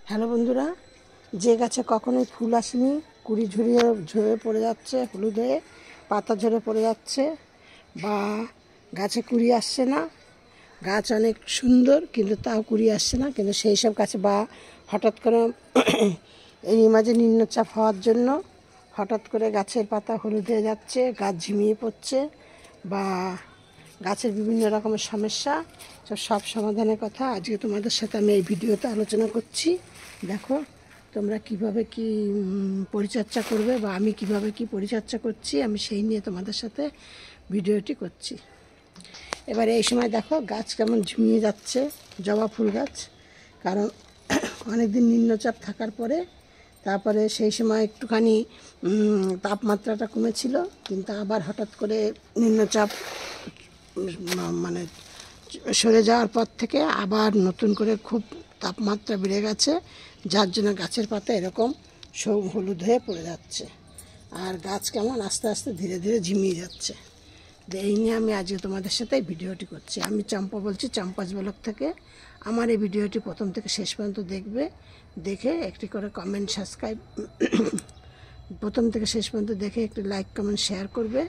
Hello বন্ধুরা, যে গাছে কখনোই ফুল আসেনি, কুড়ি ঝরিয়ে ঝরে পড়ে যাচ্ছে, হলুদ হয়ে পাতা ঝরে পড়ে যাচ্ছে, বা গাছে কুড়ি আসছে না, গাছ অনেক সুন্দর কিন্তু তাও কুড়ি আসছে না, কিন্তু সেই সব গাছে বা হঠাৎ করে এই মাঝে নিম্নচাপ হওয়ার জন্য হঠাৎ করে গাছের পাতা হলুদ হয়ে যাচ্ছে, গাছ ঝিমিয়ে পড়ছে, বা গাছের বিভিন্ন রকমের সমস্যা, সব সমাধানের কথা আজকে তোমাদের সাথে আমি এই ভিডিওতে আলোচনা করছি। দেখো তোমরা কিভাবে কি পরিচর্যা করবে, বা আমি কিভাবে কি পরিচর্যা করছি, আমি সেই নিয়ে তোমাদের সাথে ভিডিওটি করছি। এবারে এই সময় দেখো গাছ কেমন ঝিমিয়ে যাচ্ছে, জবা ফুল গাছ, কারণ অনেক দিন নিম্নচাপ থাকার পরে তারপরে সেই সময় একটুখানি তাপমাত্রাটা কমেছিল, কিন্তু আবার হঠাৎ করে নিম্নচাপ মানে সরে যাওয়ার পর থেকে আবার নতুন করে খুব তাপমাত্রা বেড়ে গেছে, যার জন্য গাছের পাতা এরকম সব হলুদ হয়ে পড়ে যাচ্ছে, আর গাছ কেমন আস্তে আস্তে ধীরে ধীরে ঝিমিয়ে যাচ্ছে। এই নিয়ে আমি আজকে তোমাদের সাথে এই ভিডিওটি করছি। আমি চম্পা বলছি, চম্পাস ব্লগ থেকে। আমার এই ভিডিওটি প্রথম থেকে শেষ পর্যন্ত দেখবে, দেখে একটি করে কমেন্ট, সাবস্ক্রাইব, প্রথম থেকে শেষ পর্যন্ত দেখে একটি লাইক কমেন্ট শেয়ার করবে।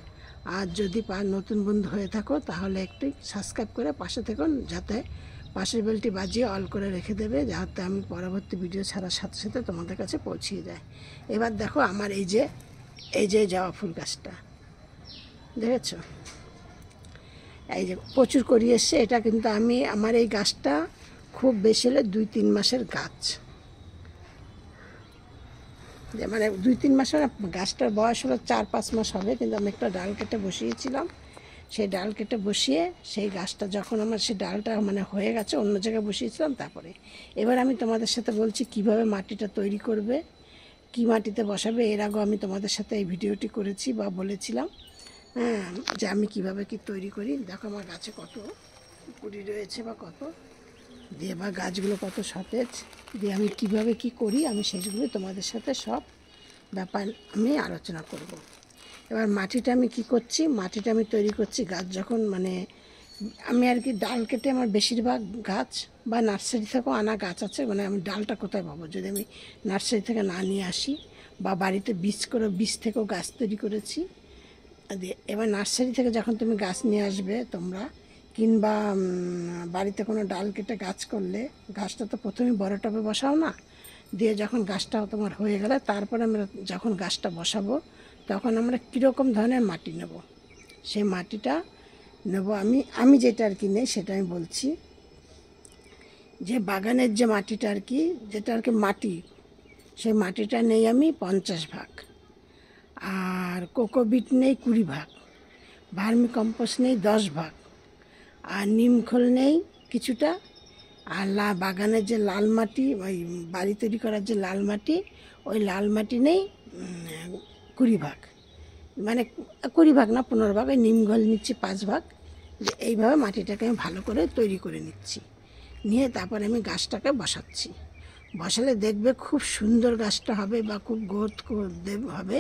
আর যদি নতুন বন্ধু হয়ে থাকো তাহলে একটি সাবস্ক্রাইব করে পাশে থাকুন, যাতে পাশের বেলটি বাজিয়ে অল করে রেখে দেবে, যাতে আমি পরবর্তী ভিডিও ছাড়ার সাথে সাথে তোমাদের কাছে পৌঁছিয়ে যায়। এবার দেখো আমার এই যে জবা ফুল গাছটা দেখেছো, এই যে প্রচুর করি এসছে। এটা কিন্তু আমার এই গাছটা খুব বেশি হলে 2-3 মাসের গাছ, যে মানে 2-3 মাস মানে গাছটার বয়স হলো 4-5 মাস হবে, কিন্তু আমি একটা ডাল কেটে বসিয়েছিলাম। সেই ডাল কেটে বসিয়ে সেই গাছটা যখন আমার সেই ডালটা মানে হয়ে গেছে, অন্য জায়গায় বসিয়েছিলাম। তারপরে এবার আমি তোমাদের সাথে বলছি কিভাবে মাটিটা তৈরি করবে, কি মাটিতে বসাবে। এর আগেও আমি তোমাদের সাথে এই ভিডিওটি করেছি বা বলেছিলাম, হ্যাঁ, যে আমি কিভাবে কি তৈরি করি। দেখো আমার গাছে কত কুড়ি রয়েছে, বা কত দিয়ে, বা গাছগুলো কত সতেজ, দিয়ে আমি কিভাবে কি করি আমি সেগুলো তোমাদের সাথে সব ব্যাপার আমি আলোচনা করব। এবার মাটিটা আমি কি করছি, মাটিটা আমি তৈরি করছি গাছ যখন মানে আমি আর কি ডাল কেটে, আমার বেশিরভাগ গাছ বা নার্সারি থেকেও আনা গাছ আছে, মানে আমি ডালটা কোথায় পাবো যদি আমি নার্সারি থেকে না নিয়ে আসি, বা বাড়িতে বীজ থেকেও গাছ তৈরি করেছি। এবার নার্সারি থেকে যখন তুমি গাছ নিয়ে আসবে তোমরা, কিংবা বাড়িতে কোনো ডাল কেটে গাছ করলে, গাছটা তো প্রথমে বড় টবে বসাও না, দিয়ে যখন গাছটা তোমার হয়ে গেলে তারপরে আমরা যখন গাছটা বসাবো তখন আমরা কীরকম ধরনের মাটি নেব, সেই মাটিটা নেব আমি যেটা আর কি নেই সেটা আমি বলছি। যে বাগানের যে মাটিটা আর কি, যেটা আর কি মাটি, সেই মাটিটা নেই আমি 50 ভাগ, আর কোকোবিট নেই 20 ভাগ, ভার্মি কম্পোস্ট নেই 10 ভাগ, আর নিমখোল নেই কিছুটা, আর বাগানের যে লাল মাটি, ওই বাড়ি তৈরি করার যে লাল মাটি, ওই লাল মাটি নেই 20 ভাগ, মানে 20 ভাগ না 15 ভাগ, ওই নিমখোল নিচ্ছি 5 ভাগ। এইভাবে মাটিটাকে আমি ভালো করে তৈরি করে নিচ্ছি, নিয়ে তারপরে আমি গাছটাকে বসাচ্ছি। বসালে দেখবে খুব সুন্দর গাছটা হবে, বা খুব গ্রোথ হবে,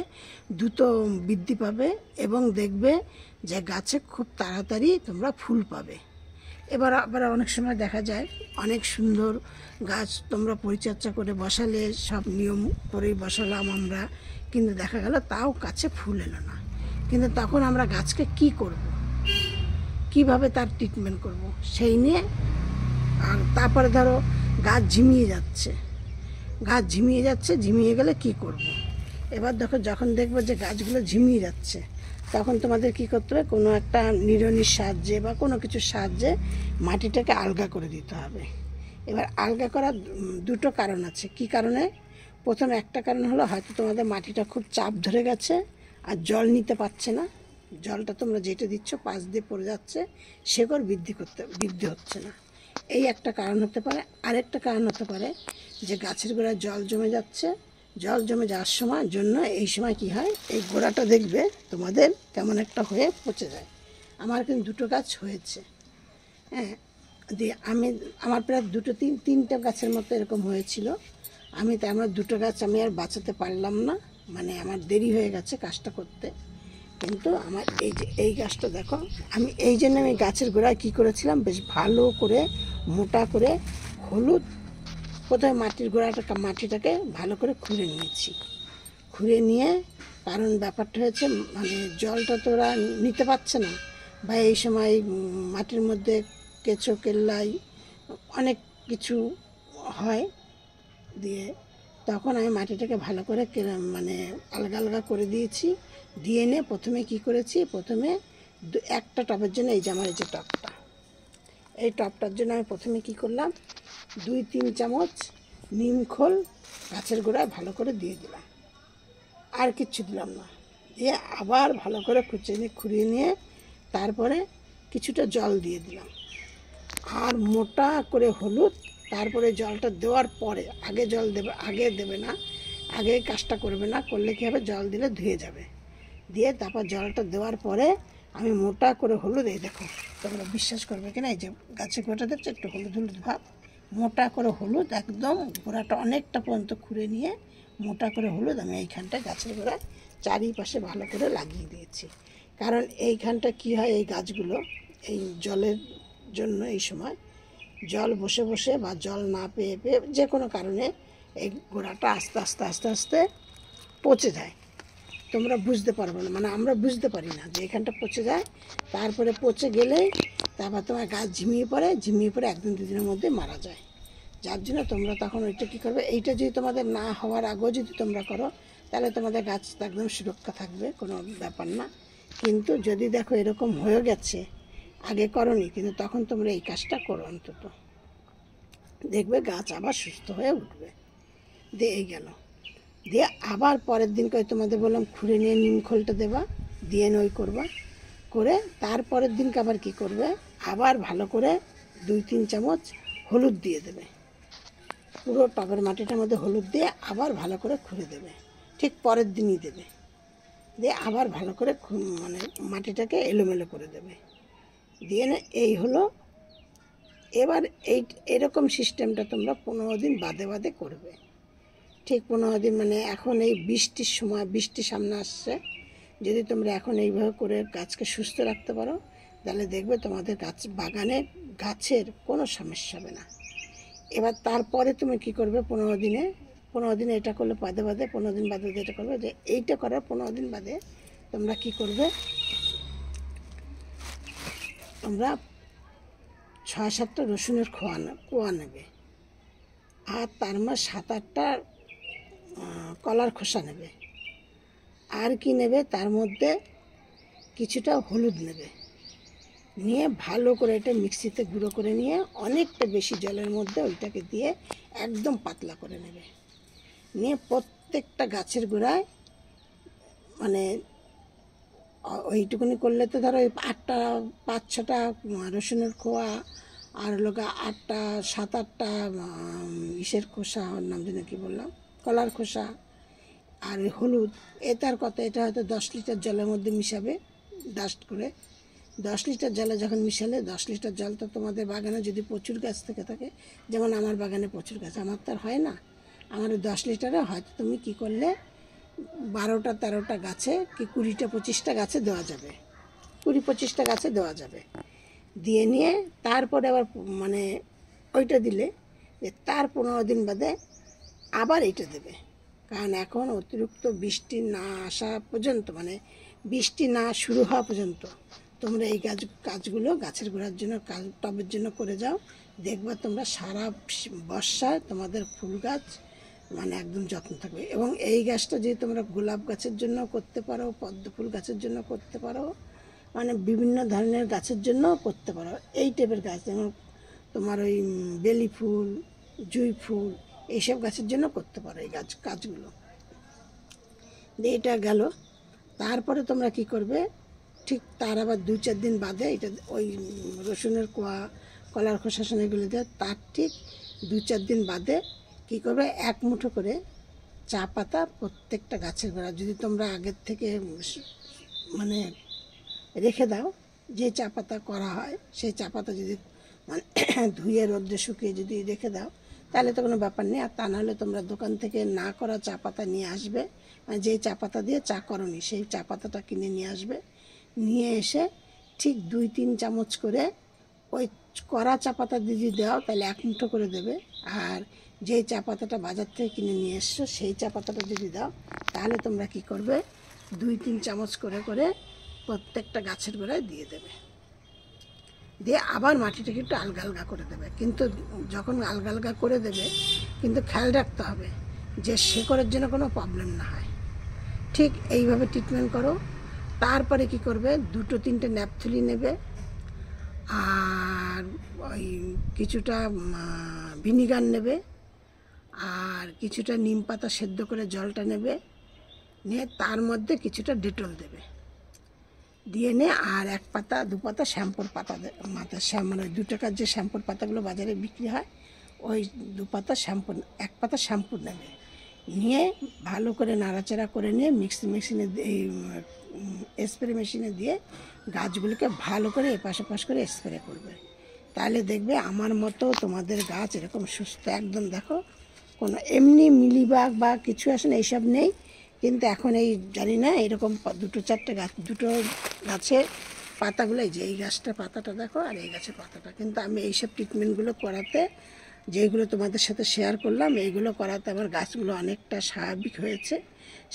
দ্রুত বৃদ্ধি পাবে, এবং দেখবে যে গাছে খুব তাড়াতাড়ি তোমরা ফুল পাবে। এবার আবার অনেক সময় দেখা যায় অনেক সুন্দর গাছ তোমরা পরিচর্যা করে বসালে, সব নিয়ম করেই বসালাম আমরা, কিন্তু দেখা গেল তাও গাছে ফুল এলো না। কিন্তু তখন আমরা গাছকে কি করব, কিভাবে তার ট্রিটমেন্ট করব, সেই নিয়ে। আর তারপরে ধরো গাছ ঝিমিয়ে যাচ্ছে, ঝিমিয়ে গেলে কি করব। এবার দেখো যখন দেখবো যে গাছগুলো ঝিমিয়ে যাচ্ছে, তখন তোমাদের কি করতে হবে, কোনো একটা নিড়ানির সাহায্যে বা কোনো কিছুর সাহায্যে মাটিটাকে আলগা করে দিতে হবে। এবার আলগা করার দুটো কারণ আছে। কি কারণে? প্রথম একটা কারণ হলো হয়তো তোমাদের মাটিটা খুব চাপ ধরে গেছে আর জল নিতে পারছে না, জলটা তোমরা যেটা দিচ্ছ পাশ দিয়ে পড়ে যাচ্ছে, শেকড় বৃদ্ধি হচ্ছে না, এই একটা কারণ হতে পারে। আরেকটা কারণ হতে পারে যে গাছের গোড়ায় জল জমে যাচ্ছে, জল জমে যাওয়ার সময় জন্য এই সময় কি হয়, এই গোড়াটা দেখবে তোমাদের কেমন একটা হয়ে পচে যায়। আমার কিন্তু দুটো গাছ হয়েছে, হ্যাঁ, দিয়ে আমার প্রায় তিনটে গাছের মতো এরকম হয়েছিল। আমার দুটো গাছ আমি আর বাঁচাতে পারলাম না, মানে আমার দেরি হয়ে গেছে কাজটা করতে। কিন্তু আমার এই গাছটা দেখো, এই জন্য আমি গাছের গোড়ায় কী করেছিলাম, বেশ ভালো করে মোটা করে হলুদ প্রথমে মাটিটাকে ভালো করে খুঁড়ে নিয়েছি। খুঁড়ে নিয়ে, কারণ ব্যাপারটা হয়েছে মানে জলটা তো ওরা নিতে পারছে না, বা এই সময় মাটির মধ্যে কেঁচো কেল্লাই অনেক কিছু হয়। দিয়ে তখন আমি মাটিটাকে ভালো করে মানে আলগা আলগা করে দিয়েছি। দিয়ে নিয়ে প্রথমে কি করেছি, প্রথমে একটা টবের জন্য এই যে আমার এই যে টবটা, এই টবটার জন্য আমি প্রথমে কি করলাম, 2-3 চামচ নিম খোল গাছের গোড়ায় ভালো করে দিয়ে দিলাম, আর কিচ্ছু দিলাম না। দিয়ে আবার ভালো করে খুঁড়িয়ে নিয়ে তারপরে কিছুটা জল দিয়ে দিলাম, আর মোটা করে হলুদ। তারপরে জলটা দেওয়ার পরে, আগে জল দেবে, আগে দেবে না, আগে কাজটা করবে না, করলে কী হবে, জল দিলে ধুয়ে যাবে। দিয়ে তারপর জলটা দেওয়ার পরে আমি মোটা করে হলুদ, এই দেখো তোমরা বিশ্বাস করবে কিনা, এই যে গাছের গোড়াটা দেখছো একটু হলুদ হলুদ ভাব, মোটা করে হলুদ একদম গোড়াটা অনেকটা পর্যন্ত খুঁড়ে নিয়ে মোটা করে হলুদ আমি এইখানটায় গাছের গোড়ায় চারিপাশে ভালো করে লাগিয়ে দিয়েছি। কারণ এইখানটা কি হয়, এই গাছগুলো এই জলের জন্য এই সময় জল বসে বসে বা জল না পেয়ে পেয়ে যে কোনো কারণে এই গোড়াটা আস্তে আস্তে আস্তে আস্তে পচে যায়। তোমরা বুঝতে পারবে না, মানে আমরা বুঝতে পারি না যে এখানটা পচে যায়। তারপরে পচে গেলেই তারপর তোমার গাছ ঝিমিয়ে পড়ে 1-2 দিনের মধ্যে মারা যায়। যার জন্য তোমরা তখন ওইটা কী করবে, এইটা যদি তোমাদের না হওয়ার আগেও যদি তোমরা করো তাহলে তোমাদের গাছ একদম সুরক্ষা থাকবে, কোনো ব্যাপার না। কিন্তু যদি দেখো এরকম হয়ে গেছে, আগে করোনি, কিন্তু তখন তোমরা এই কাজটা করো, অন্তত দেখবে গাছ আবার সুস্থ হয়ে উঠবে। দিয়ে এই গেল। দিয়ে আবার পরের দিন করে তোমাদের বললাম খুঁড়ে নিয়ে নিম খোলটা দেবা, দিয়ে ওই করবা, করে তারপরের দিনকে আবার কি করবে, আবার ভালো করে 2-3 চামচ হলুদ দিয়ে দেবে, পুরো টবের মাটিটার মধ্যে হলুদ দিয়ে আবার ভালো করে খুঁড়ে দেবে, ঠিক পরের দিনই দেবে। দিয়ে আবার ভালো করে মানে মাটিটাকে এলোমেলো করে দেবে। দিয়ে না এই হলো। এবার এরকম সিস্টেমটা তোমরা 15 দিন বাদে বাদে করবে, ঠিক 15 দিন, মানে এখন এই বৃষ্টির সময়, বৃষ্টি সামনে আসছে, যদি তোমরা এখন এইভাবে করে গাছকে সুস্থ রাখতে পারো তাহলে দেখবে তোমাদের বাগানে গাছের কোনো সমস্যা হবে না। এবার তারপরে তুমি কি করবে, 15 দিনে এটা করলে বাদে বাদে 15 দিন বাদে এটা করবে, যে এইটা করার 15 দিন বাদে তোমরা কি করবে, তোমরা 6-7টা রসুনের কোয়া নেবে, আর তার মধ্যে 7-8টা কলার খোসা নেবে, আর কি নেবে, তার মধ্যে কিছুটা হলুদ নেবে, নিয়ে ভালো করে এটা মিক্সিতে গুঁড়ো করে নিয়ে অনেকটা বেশি জলের মধ্যে ওইটাকে দিয়ে একদম পাতলা করে নেবে। নিয়ে প্রত্যেকটা গাছের গোড়ায়, মানে ওইটুকুনি করলে তো ধরো 5-6টা রসুনের খোয়া, আর লোকা 7-8টা ইসের খোসা, ওর নাম যেন কি বললাম, কলার খোসা, আর হলুদ, তার কথা, এটা হয়তো 10 লিটার জলের মধ্যে মিশাবে ডাস্ট করে। 10 লিটার জলে যখন মিশালে, 10 লিটার জল তো তোমাদের বাগানে যদি প্রচুর গাছ থেকে থাকে, যেমন আমার বাগানে প্রচুর গাছ, আমার তো আর হয় না, আমার 10 লিটারে হয়তো তুমি কি করলে 12-13টা গাছে কি 20-25টা গাছে দেওয়া যাবে, 20-25টা গাছে দেওয়া যাবে। দিয়ে নিয়ে তারপরে আবার মানে ওইটা দিলে যে তার 15 দিন বাদে আবার এইটা দেবে। কারণ এখন অতিরিক্ত বৃষ্টি না আসা পর্যন্ত, মানে বৃষ্টি না শুরু হওয়া পর্যন্ত তোমরা এই কাজগুলো গাছের গোড়ার জন্য, টবের জন্য করে যাও, দেখবা তোমরা সারা বর্ষায় তোমাদের ফুল গাছ মানে একদম যত্ন থাকবে। এবং এই গাছটা যদি তোমরা গোলাপ গাছের জন্য করতে পারো, পদ্ম ফুল গাছের জন্য করতে পারো, মানে বিভিন্ন ধরনের গাছের জন্য করতে পারো, এই টাইপের গাছ, যেমন তোমার ওই বেলি ফুল, জুঁই ফুল, এইসব গাছের জন্য করতে পারো এই কাজগুলো। এটা গেল। তারপরে তোমরা কি করবে, ঠিক তার আবার 2-4 দিন বাদে এটা ওই রসুনের কোয়া, কলার খোসা এগুলো দিয়ে তার ঠিক 2-4 দিন বাদে কী করবে, 1 মুঠো করে চা পাতা প্রত্যেকটা গাছের গোড়া, যদি তোমরা আগের থেকে মানে রেখে দাও, যে চা পাতা করা হয় সেই চা পাতা যদি মানে ধুয়ে রোদ্রে শুকিয়ে যদি রেখে দাও তাহলে তো কোনো ব্যাপার নেই। আর তা নাহলে তোমরা দোকান থেকে না করা চা পাতা নিয়ে আসবে, মানে যেই চা পাতা দিয়ে চা করনি সেই চা পাতাটা কিনে নিয়ে আসবে। নিয়ে এসে ঠিক 2-3 চামচ করে ওই কড়া চা পাতা যদি দাও তাহলে 1 মুঠো করে দেবে, আর যেই চা পাতাটা বাজার থেকে কিনে নিয়ে এসছো সেই চা পাতাটা যদি দাও, তাহলে তোমরা কি করবে, 2-3 চামচ করে করে প্রত্যেকটা গাছের গোড়ায় দিয়ে দেবে। দিয়ে আবার মাটিটাকে একটু আলগা আলগা করে দেবে। কিন্তু যখন আলগা আলগা করে দেবে, কিন্তু খেয়াল রাখতে হবে যে শেকড়ের জন্য কোনো প্রবলেম না হয়। ঠিক এইভাবে ট্রিটমেন্ট করো। তারপরে কি করবে, 2-3টে ন্যাপথলি নেবে, আর ওই কিছুটা ভিনিগার নেবে, আর কিছুটা নিম পাতা সেদ্ধ করে জলটা নেবে, নিয়ে তার মধ্যে কিছুটা ডেটল দেবে, দিয়ে নে আর 1 পাতা 2 পাতা শ্যাম্পুর পাতা মানে ওই 2 টাকার যে শ্যাম্পুর পাতাগুলো বাজারে বিক্রি হয়, ওই 2 পাতা শ্যাম্পু, 1 পাতা শ্যাম্পু নেবে, নিয়ে ভালো করে নাড়াচাড়া করে নিয়ে মেশিনে এই স্প্রে মেশিনে দিয়ে গাছগুলোকে ভালো করে এপাশ ওপাশ করে স্প্রে করবে। তাহলে দেখবে আমার মতো তোমাদের গাছ এরকম সুস্থ একদম। দেখো কোনো এমনি মিলিবাগ বা কিছু আসে না, এইসব নেই। কিন্তু এখন এই জানি না এরকম 2-4টে গাছ, 2টো গাছের পাতাগুলো, এই যে এই গাছটার পাতাটা দেখো আর এই গাছের পাতাটা, কিন্তু আমি এইসব ট্রিটমেন্টগুলো করাতে, যেগুলো তোমাদের সাথে শেয়ার করলাম, এইগুলো করাতে আমার গাছগুলো অনেকটা স্বাভাবিক হয়েছে।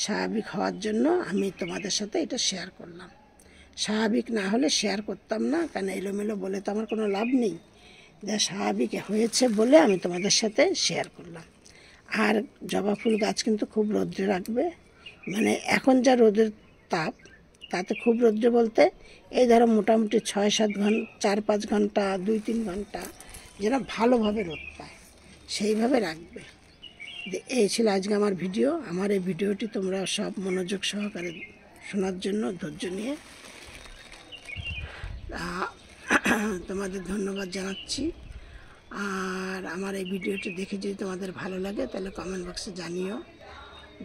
স্বাভাবিক হওয়ার জন্য আমি তোমাদের সাথে এটা শেয়ার করলাম। স্বাভাবিক না হলে শেয়ার করতাম না, কারণ এলোমেলো বলে তো আমার কোনো লাভ নেই। যা স্বাভাবিক হয়েছে বলে আমি তোমাদের সাথে শেয়ার করলাম। আর জবা ফুল গাছ কিন্তু খুব রৌদ্রে রাখবে, মানে এখন যা রোদের তাপ, তাতে খুব রৌদ্রে বলতে এই ধরো মোটামুটি 6-7 ঘন্টা, 4-5 ঘন্টা, 2-3 ঘন্টা যেন ভালোভাবে রোদ পায় সেইভাবে রাখবে। এই ছিল আজকে আমার ভিডিও। আমার এই ভিডিওটি তোমরা সব মনোযোগ সহকারে শোনার জন্য ধৈর্য নিয়ে তোমাদের ধন্যবাদ জানাচ্ছি। আর আমার এই ভিডিওটি দেখে যদি তোমাদের ভালো লাগে তাহলে কমেন্ট বক্সে জানিও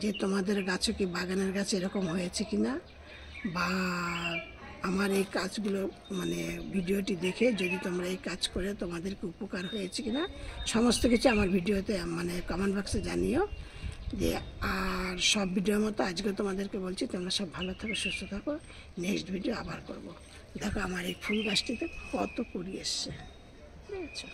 যে তোমাদের গাছও কি, বাগানের গাছ এরকম হয়েছে কি না, বা আমার এই কাজগুলো মানে ভিডিওটি দেখে যদি তোমরা এই কাজ করে তোমাদেরকে উপকার হয়েছে কি না, সমস্ত কিছু আমার ভিডিওতে মানে কমেন্ট বক্সে জানিও। দিয়ে আর সব ভিডিওর মতো আজকে তোমাদেরকে বলছি, তোমরা সব ভালো থাকো, সুস্থ থাকো। নেক্সট ভিডিও আবার করব। দেখো আমার এই ফুল গাছটিতে কত কুড়ি এসছে, বুঝেছো?